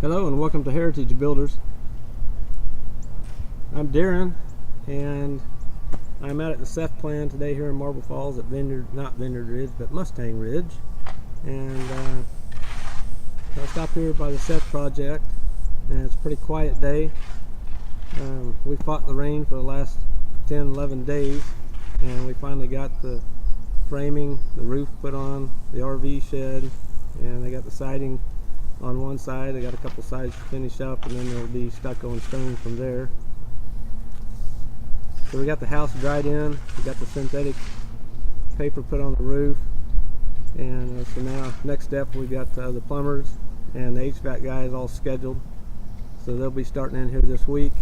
Hello and welcome to Heritage Builders. I'm Darren and I'm out at the Seth plant today here in Marble Falls at not Vineyard Ridge, but Mustang Ridge. And I stopped here by the Seth project and it's a pretty quiet day. We fought the rain for the last 10-11 days and we finally got the framing, the roof put on, the RV shed, and they got the siding on one side. They got a couple sides to finish up, and then there'll be stucco and stone from there. So we got the house dried in, we got the synthetic paper put on the roof, and so now next step we got the plumbers and the HVAC guys all scheduled, so they'll be starting in here this week.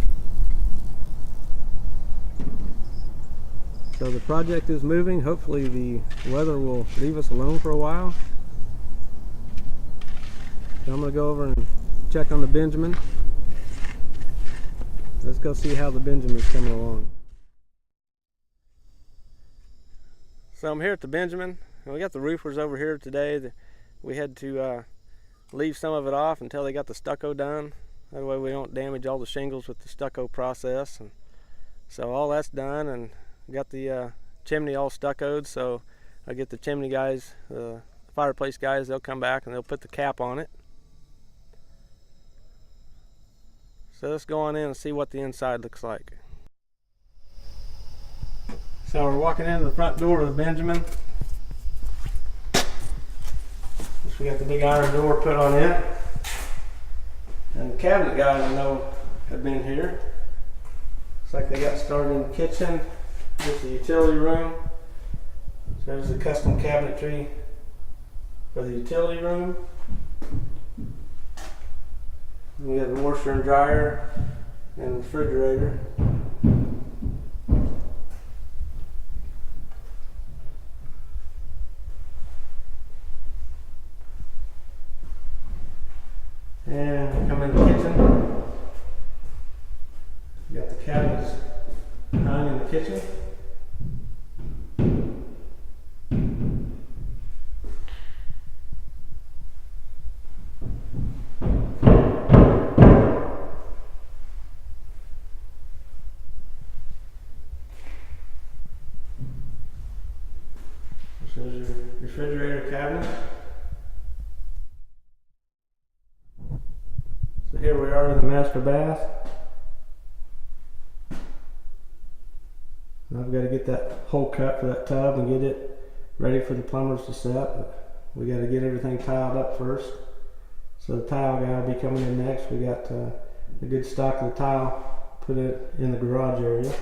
So the project is moving. Hopefully the weather will leave us alone for a while. So I'm going to go over and check on the Benjamin. Let's go see how the Benjamin's coming along. So I'm here at the Benjamin. We got the roofers over here today. We had to leave some of it off until they got the stucco done. That way we don't damage all the shingles with the stucco process. And so all that's done, and got the chimney all stuccoed. So I get the chimney guys, the fireplace guys, they'll come back and they'll put the cap on it. So let's go on in and see what the inside looks like. So we're walking into the front door of the Benjamin. We got the big iron door put on it. And the cabinet guys I know have been here. Looks like they got started in the kitchen. This is the utility room. So there's the custom cabinetry for the utility room. We got the washer and dryer and refrigerator. And come in the kitchen. You got the cabinets behind in the kitchen. There's your refrigerator cabinet. So here we are in the master bath. Now I've got to get that hole cut for that tub and get it ready for the plumbers to set. We got to get everything tiled up first. So the tile guy will be coming in next. We got a good stock of the tile, put it in the garage area.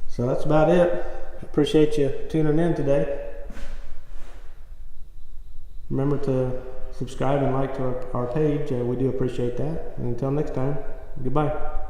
So that's about it. Appreciate you tuning in today. Remember to subscribe and like to our page. We do appreciate that. And until next time, goodbye.